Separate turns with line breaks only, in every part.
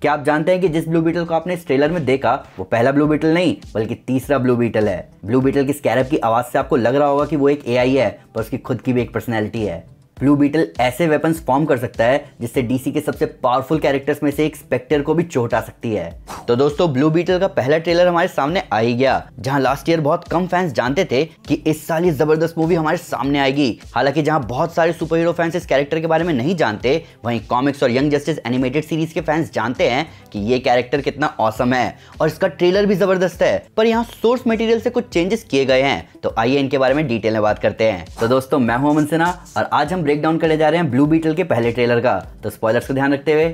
क्या आप जानते हैं कि जिस ब्लू बीटल को आपने इस ट्रेलर में देखा वो पहला ब्लू बीटल नहीं बल्कि तीसरा ब्लू बीटल है। ब्लू बीटल की स्कैरब की आवाज से आपको लग रहा होगा कि वो एक एआई है, पर उसकी खुद की भी एक पर्सनैलिटी है। ब्लू बीटल ऐसे वेपन्स फॉर्म कर सकता है जिससे डीसी के सबसे पावरफुल कैरेक्टर्स में से एक स्पेक्टर को भी चोट आ सकती है। तो दोस्तों, ब्लू बीटल का पहला ट्रेलर हमारे सामने आ ही गया, जहां लास्ट ईयर बहुत कम फैंस जानते थे कि इस साल ये जबरदस्त मूवी हमारे सामने आएगी। हालांकि जहां बहुत सारे सुपर हीरो फैंस इस कैरेक्टर के बारे में नहीं जानते, वहीं कॉमिक्स और यंग जस्टिस एनिमेटेड सीरीज के फैंस जानते हैं कि ये कैरेक्टर कितना ऑसम है और इसका ट्रेलर भी जबरदस्त है। पर यहाँ सोर्स मटेरियल से कुछ चेंजेस किए गए हैं, तो आइए इनके बारे में डिटेल में बात करते हैं। तो दोस्तों, मैं हूं अमन सिन्हा और आज हम ब्रेक डाउन करने जा रहे हैं ब्लू बीटल के पहले ट्रेलर का। तो स्पॉयलर्स को ध्यान रखते हुए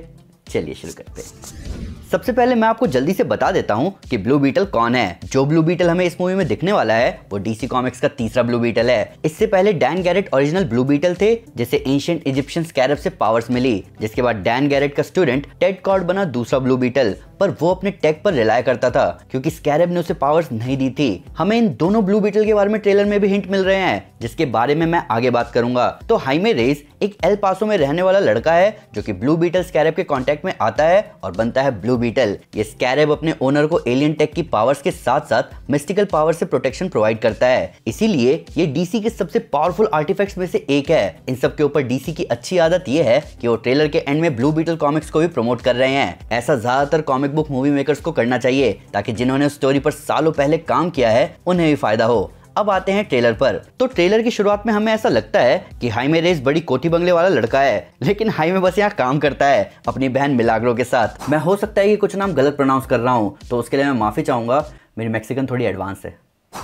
चलिए शुरू करते हैं। सबसे पहले मैं आपको जल्दी से बता देता हूं कि ब्लू बीटल कौन है। जो ब्लू बीटल हमें इस मूवी में दिखने वाला है वो डीसी कॉमिक्स का तीसरा ब्लू बीटल है। इससे पहले Dan Garrett original Blue Beetle थे, जिसे एंशिएंट इजिप्शियन स्कैरब से पावर्स मिली। जिसके बाद डैन गैरेट का स्टूडेंट टेड कॉर्ड बना दूसरा ब्लू बीटल, पर वो अपने टेक पर रिलाय करता था क्योंकि स्कैरब ने उसे पावर्स नहीं दी थी। हमें इन दोनों ब्लू बीटल के बारे में ट्रेलर में भी हिंट मिल रहे हैं, जिसके बारे में मैं आगे बात करूंगा। तो हाइमे रेस एक एल पासो में रहने वाला लड़का है जो कि ब्लू बीटल स्कैरब के कांटेक्ट में आता है और बनता है ब्लू बीटल। ये स्कैरब अपने ओनर को एलियन टेक की पावर्स के साथ साथ मिस्टिकल पावर से प्रोटेक्शन प्रोवाइड करता है, इसीलिए ये डीसी के सबसे पावरफुल आर्टिफैक्ट्स में से एक है। इन सब के ऊपर डीसी की अच्छी आदत ये है कि वो ट्रेलर के एंड में ब्लू बीटल कॉमिक्स को भी प्रमोट कर रहे हैं। ऐसा ज्यादातर कॉमिक बुक मूवी मेकर्स को करना चाहिए ताकि जिन्होंने स्टोरी पर सालों पहले काम किया है उन्हें भी फायदा हो। अब आते हैं ट्रेलर पर। तो ट्रेलर की शुरुआत में हमें ऐसा लगता है कि हाइमे रेस बड़ी कोठी बंगले वाला लड़का है, लेकिन हाइमे बस यहाँ काम करता है अपनी बहन मिलाग्रो के साथ। मैं हो सकता है कि कुछ नाम गलत प्रोनाउंस कर रहा हूँ, तो उसके लिए मैं माफी चाहूंगा, मेरी मैक्सिकन थोड़ी एडवांस है।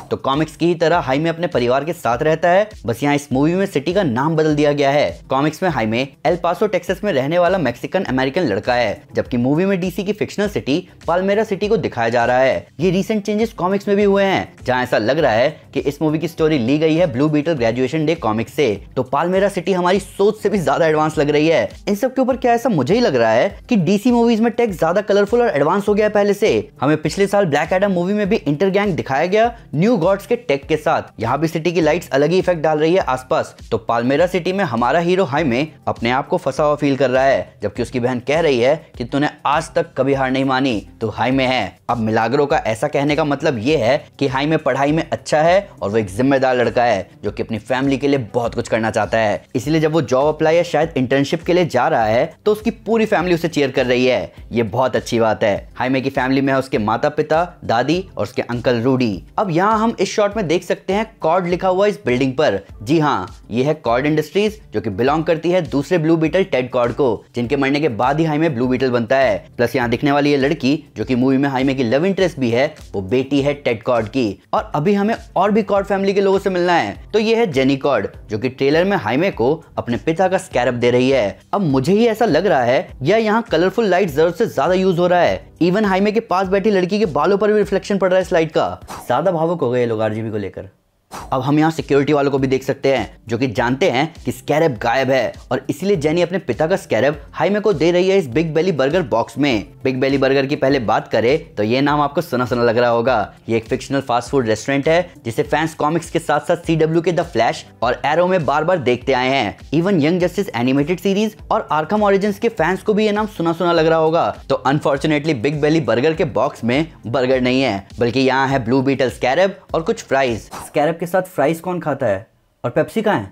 तो कॉमिक्स की ही तरह हाइमे अपने परिवार के साथ रहता है, बस यहाँ इस मूवी में सिटी का नाम बदल दिया गया है। कॉमिक्स में हाइमे एल पासो टेक्सास में रहने वाला मैक्सिकन अमेरिकन लड़का है, जबकि मूवी में डीसी की फिक्शनल सिटी पाल्मेरा सिटी को दिखाया जा रहा है। ये रीसेंट चेंजेस कॉमिक्स में भी हुए हैं, जहाँ ऐसा लग रहा है कि इस मूवी की स्टोरी ली गई है Blue Beetle Graduation Day comics से। तो पाल्मेरा सिटी हमारी सोच से भी ज्यादा एडवांस लग रही है। इन सब के ऊपर क्या ऐसा मुझे ही लग रहा है कि डीसी मूवीज में टेक ज्यादा कलरफुल और एडवांस हो गया है पहले से। हमें पिछले साल ब्लैक एडम मूवी में भी इंटर गैंग दिखाया गया न्यू गॉड्स के टेक के साथ। यहाँ भी सिटी की लाइट्स अलग ही इफेक्ट डाल रही है आसपास। तो पाल्मेरा सिटी में हमारा हीरो हाइमे अपने आप को फंसा हुआ फील कर रहा है, जबकि उसकी बहन कह रही है कि तूने आज तक कभी हार नहीं मानी, तो हाइमे है। अब मिलाग्रो का ऐसा कहने का मतलब ये है कि हाइमे पढ़ाई में अच्छा है और वो एक जिम्मेदार लड़का है जो कि अपनी फैमिली के लिए बहुत कुछ करना चाहता है। इसलिए जब वो जॉब अप्लाई या शायद इंटर्नशिप के लिए जा रहा है तो उसकी पूरी फैमिली उसे चीयर कर रही है। ये बहुत अच्छी बात है। हाइमे की फैमिली में है उसके माता पिता, दादी और उसके अंकल रूडी। अब यहाँ हम इस शॉट में देख सकते हैं कॉर्ड लिखा हुआ इस बिल्डिंग पर। जी हाँ, ये है कॉर्ड इंडस्ट्रीज, जो कि बिलोंग करती है दूसरे ब्लू बीटल टेड कॉर्ड को, जिनके मरने के बाद ही हाइमे ब्लू बीटल बनता है। प्लस यहाँ दिखने वाली ये लड़की जो कि मूवी में हाइमे की लव इंटरेस्ट भी है, वो बेटी है टेड कॉर्ड की। और अभी हमें और भी कॉर्ड फैमिली के लोगों से मिलना है। तो ये है जेनी कॉर्ड, जो कि ट्रेलर में हाइमे को अपने पिता का स्कैरब दे रही है। अब मुझे ही ऐसा लग रहा है या यहाँ कलरफुल लाइट जरूरत से ज्यादा यूज हो रहा है। इवन हाइमे के पास बैठी लड़की के बालों पर भी रिफ्लेक्शन पड़ रहा है इस लाइट का। ज्यादा भावुक हो गए लोग आरजीबी को लेकर। अब हम यहाँ सिक्योरिटी वालों को भी देख सकते हैं, जो कि जानते हैं कि स्कैरब गायब है और इसलिए जेनी अपने पिता का स्कैरब हाइमे को दे रही है इस बिग बेली बर्गर बॉक्स में। बिग बेली बर्गर की पहले बात करें तो ये नाम आपको सुना सुना लग रहा होगा। ये एक फिक्शनल फास्ट फूड रेस्टोरेंट है जिसे फैंस कॉमिक्स के साथ साथ सीडब्ल्यू के द फ्लैश और एरो में बार बार देखते आए हैं। Even young Justice animated series और आर्कम ओरिजिन्स के फैंस को भी ये नाम सुना सुना लग रहा होगा। तो अनफॉर्चुनेटली बिग बेली बर्गर के बॉक्स में बर्गर नहीं है, बल्कि यहाँ है ब्लू बीटल स्कैरब और कुछ फ्राइज। स्कैरब के साथ फ्राइज कौन खाता है और पेप्सी कहाँ है?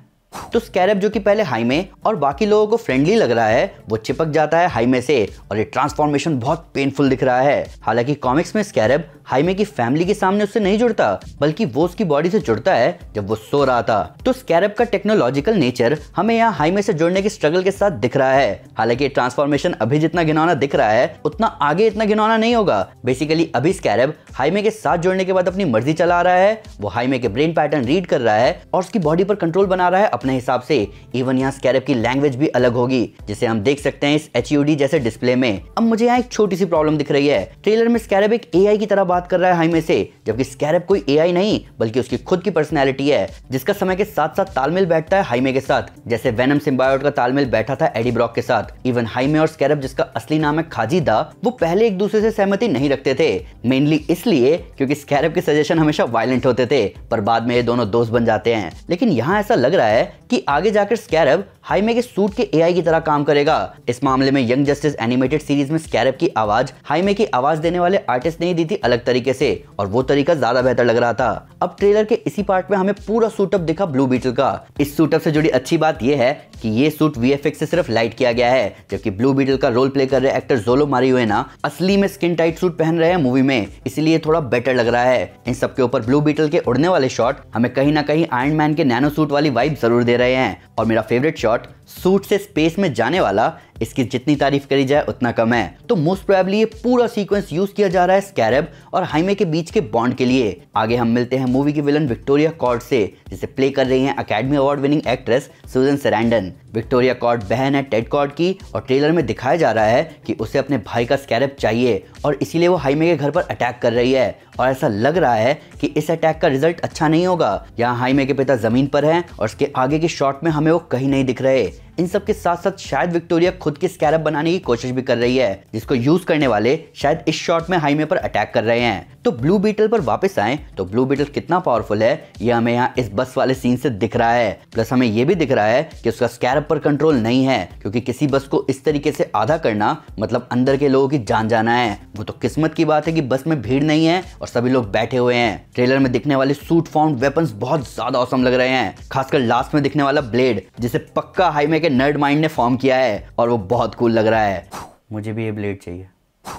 तो स्कैरब, जो कि पहले हाइमे और बाकी लोगों को फ्रेंडली लग रहा है, वो चिपक जाता है हाइमे से और ये ट्रांसफॉर्मेशन बहुत पेनफुल दिख रहा है। हालांकि कॉमिक्स में स्कैरब हाइमे की फैमिली के सामने उससे नहीं जुड़ता, बल्कि वो उसकी बॉडी से जुड़ता है जब वो सो रहा था। तो स्कैरब का टेक्नोलॉजिकल नेचर हमें यहाँ हाइमे से जुड़ने की स्ट्रगल के साथ दिख रहा है। हालांकि ट्रांसफॉर्मेशन अभी जितना घिनौना दिख रहा है उतना आगे इतना घिनौना नहीं होगा। बेसिकली अभी स्कैरब हाइमे के साथ जुड़ने के बाद अपनी मर्जी चला रहा है, वो हाइमे के ब्रेन पैटर्न रीड कर रहा है और उसकी बॉडी पर कंट्रोल बना रहा है अपने हिसाब से। इवन यहाँ स्कैरब की लैंग्वेज भी अलग होगी, जिसे हम देख सकते हैं इस HUD जैसे डिस्प्ले में। अब मुझे यहाँ एक छोटी सी प्रॉब्लम दिख रही है। ट्रेलर में स्कैरब एक AI की तरह बात कर रहा है हाइमे से, जबकि स्कैरब कोई AI नहीं बल्कि उसकी खुद की पर्सनैलिटी है, जिसका समय के साथ साथ तालमेल बैठता है हाइमे के साथ, जैसे वेनम सिम्बायोट का तालमेल बैठा था एडी ब्रॉक के साथ। इवन हाइमे और स्कैरब, जिसका असली नाम है खाजिदा, वो पहले एक दूसरे से सहमति नहीं रखते थे, मेनली इसलिए क्योंकि स्कैरब के सजेशन हमेशा वायलेंट होते थे, पर बाद में ये दोनों दोस्त बन जाते हैं। लेकिन यहाँ ऐसा लग रहा है कि आगे जाकर स्कैरब हाइमे के सूट के एआई की तरह काम करेगा। इस मामले में यंग जस्टिस एनिमेटेड सीरीज में स्कैरब की आवाज हाइमे की आवाज देने वाले आर्टिस्ट ने दी थी अलग तरीके से, और वो तरीका ज्यादा बेहतर लग रहा था। अब ट्रेलर के इसी पार्ट में हमें पूरा सूटअप दिखा ब्लू बीटल का। इस सूटअप से जुड़ी अच्छी बात यह है कि ये सूट वीएफएक्स से सिर्फ लाइट किया गया है, जबकि ब्लू बीटल का रोल प्ले कर रहे एक्टर जोलो मारियोना असली में स्किन टाइट सूट पहन रहे हैं मूवी में, इसलिए थोड़ा बेटर लग रहा है। इन सबके ऊपर ब्लू बीटल के उड़ने वाले शॉट हमें कहीं ना कहीं आयरन मैन के नैनो सूट वाली वाइब जरूर दे रहे हैं। और मेरा फेवरेट शॉट सूट से स्पेस में जाने वाला, इसकी जितनी तारीफ करी जाए उतना कम है। तो मोस्ट प्रोबेबली ये पूरा सीक्वेंस यूज किया जा रहा है स्कैरब और हाइमे के बीच के बॉन्ड के लिए। आगे हम मिलते हैं मूवी की विलन विक्टोरिया कॉर्ड से, जिसे प्ले कर रही हैं अकेडमी अवार्ड विनिंग एक्ट्रेस सुजन सरैंडन। विक्टोरिया कॉर्ड बहन है टेड कॉर्ड की, और ट्रेलर में दिखाया जा रहा है कि उसे अपने भाई का स्कैरब चाहिए और इसीलिए वो हाइमे के घर पर अटैक कर रही है। और ऐसा लग रहा है कि इस अटैक का रिजल्ट अच्छा नहीं होगा। यहाँ हाइमे के पिता जमीन पर हैं और उसके आगे के शॉट में हमें वो कहीं नहीं दिख रहे। इन सब के साथ साथ शायद विक्टोरिया खुद की स्कैरब बनाने की कोशिश भी कर रही है, जिसको यूज करने वाले शायद इस शॉट में हाइमे पर अटैक कर रहे हैं। तो ब्लू बीटल पर वापस आए तो ब्लू बीटल कितना पावरफुल है ये हमें यहाँ इस बस वाले सीन से दिख रहा है। प्लस हमें ये भी दिख रहा है कि उसका स्कैरब पर कंट्रोल नहीं है, क्योंकि किसी बस को इस तरीके से आधा करना मतलब अंदर के लोगों की जान जाना है। वो तो किस्मत की बात है कि बस में भीड़ नहीं है और सभी लोग बैठे हुए हैं। ट्रेलर में दिखने वाले सूट फाउंड वेपन्स बहुत ज्यादा औसम लग रहे हैं, खासकर लास्ट में दिखने वाला ब्लेड, जिसे पक्का हाइमे के नर्ड माइंड ने फॉर्म किया है और वो बहुत कूल लग रहा है। मुझे भी ये ब्लेड चाहिए।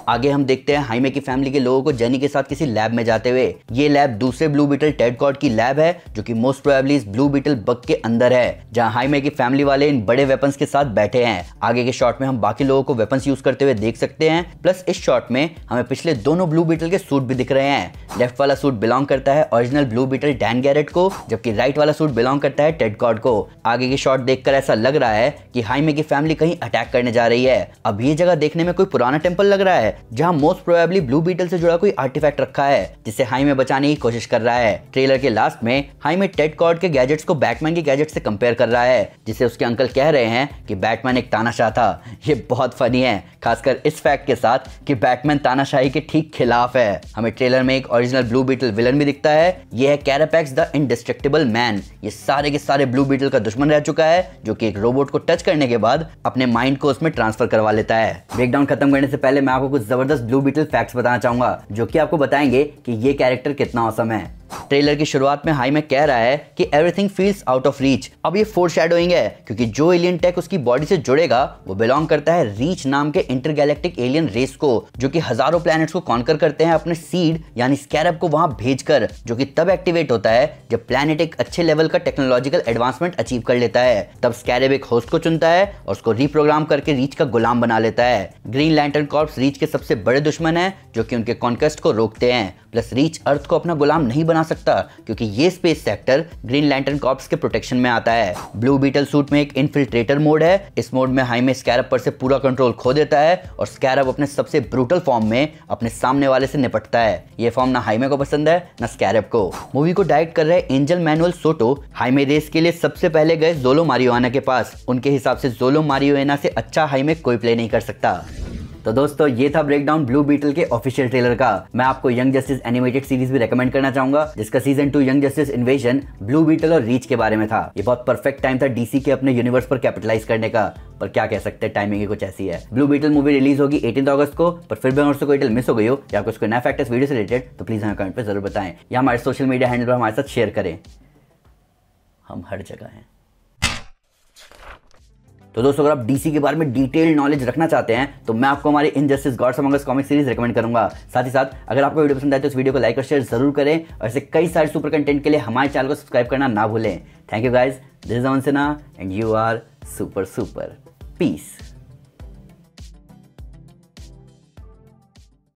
आगे हम देखते हैं हाइमे की फैमिली के लोगों को जेनी के साथ किसी लैब में जाते हुए। ये लैब दूसरे ब्लू बीटल टेड कॉर्ड की लैब है, जो कि मोस्ट प्रोबेबली इस ब्लू बीटल बग के अंदर है, जहां हाइमे की फैमिली वाले इन बड़े वेपन्स के साथ बैठे हैं। आगे के शॉट में हम बाकी लोगों को वेपन्स यूज करते हुए देख सकते हैं। प्लस इस शॉट में हमें पिछले दोनों ब्लू बीटल के सूट भी दिख रहे हैं। लेफ्ट वाला सूट बिलोंग करता है original Blue Beetle Dan Garrett को, जबकि राइट वाला सूट बिलोंग करता है टेड कॉर्ड को। आगे की शॉट देखकर ऐसा लग रहा है कि हाइमे की फैमिली कहीं अटैक करने जा रही है। अब ये जगह देखने में कोई पुराना टेंपल लग रहा है, जहां मोस्ट प्रोबेबली ब्लू बीटल से जुड़ा कोई आर्टिफैक्ट रखा है, जिसे हाइमे बचाने की कोशिश कर रहा है। ट्रेलर के लास्ट में हाइमे टेड कॉर्ड के गैजेट्स को बैटमैन के गैजेट से कंपेयर कर रहा है, जिसे उसके अंकल कह रहे हैं कि बैटमैन एक तानाशाह था। ये बहुत फनी है, खासकर इस फैक्ट के साथ कि बैटमैन तानाशाही के ठीक खिलाफ है। हमें ट्रेलर में एक ओरिजिनल ब्लू बीटल विलन भी दिखता है। यह है कैरापैक्स द इंडिस्ट्रक्टिबल मैन। ये सारे के सारे ब्लू बीटल का दुश्मन रह चुका है, जो कि एक रोबोट को टच करने के बाद अपने माइंड को उसमें ट्रांसफर करवा लेता है। ब्रेकडाउन खत्म करने से पहले मैं आपको कुछ जबरदस्त ब्लू बीटल फैक्ट्स बताना चाहूंगा, जो कि आपको बताएंगे कि ये कैरेक्टर कितना औसम है। ट्रेलर की शुरुआत में हाइमे कह रहा है कि everything feels out of reach. अब ये फोरशैडोइंग है, क्योंकि जो एलियन टेक उसकी बॉडी से जुड़ेगा वो बिलोंग करता है रीच नाम के इंटरगैलेक्टिक एलियन रेस को, जो कि हजारों प्लैनेट्स को कॉन्कर करते हैं अपने सीड यानी स्कैरब को वहां भेजकर, जो कि तब एक्टिवेट होता है जब प्लैनेट एक अच्छे लेवल का टेक्नोलॉजिकल एडवांसमेंट अचीव कर लेता है। तब स्कैरब एक होस्ट को चुनता है और उसको रीप्रोग्राम करके रीच का गुलाम बना लेता है। ग्रीन लैंटर्न कॉर्प्स रीच के सबसे बड़े दुश्मन है, जो कि उनके कॉन्क्वेस्ट को रोकते हैं। प्लस रीच अर्थ को अपना गुलाम नहीं बना सकता, क्योंकि ये space sector green lantern corps के प्रोटेक्शन में आता है। ब्लू बीटल सूट में एक इन्फिल्ट्रेटर मोड है। इस मोड में हाइमे स्कैरब पर से पूरा कंट्रोल खो देता है और स्कैरब अपने सबसे ब्रूटल फॉर्म में अपने सामने वाले से निपटता है। ये फॉर्म ना हाइमे को पसंद है ना स्कैरब को। मूवी को डायरेक्ट कर रहे एंजल मैनुअल सोटो हाइमे रेस के लिए सबसे पहले गए जोलो मारियोना के पास। उनके हिसाब से जोलो मारियोना से अच्छा हाइमे कोई प्ले नहीं कर सकता। तो दोस्तों ये था ब्रेकडाउन ब्लू बीटल के ऑफिशियल ट्रेलर का। मैं आपको यंग जस्टिस एनिमेटेड सीरीज भी रेकमेंड करना चाहूंगा, जिसका season 2 Young Justice Invasion Blue Beetle और रीच के बारे में था। ये बहुत परफेक्ट टाइम था डीसी के अपने यूनिवर्स पर कैपिटलाइज करने का, पर क्या कह सकते हैं, टाइमिंग ही कुछ ऐसी है। ब्लू बीटल मूवी रिलीज होगी 18 अगस्त को, पर फिर भी अगर उससे कोई डिटेल मिस हो गई हो या आपको कोई नया फैक्ट इस वीडियो से रिलेटेड, तो प्लीज हमें कमेंट पे जरूर बताएं या हमारे सोशल मीडिया हैंडल पर हमारे साथ शेयर करें। हम हर जगह हैं। तो दोस्तों अगर आप डीसी के बारे में डिटेल नॉलेज रखना चाहते हैं तो मैं आपको हमारी इनजस्टिस गॉड्स अमंग अस कॉमिक सीरीज रेकमेंड करूंगा। साथ ही साथ अगर आपको वीडियो पसंद आए तो इस वीडियो को लाइक और शेयर जरूर करें, और ऐसे कई सारे सुपर कंटेंट के लिए हमारे चैनल को सब्सक्राइब करना ना भूलें। Thank you guys, this is Aman Sinha and you are super super. Piece.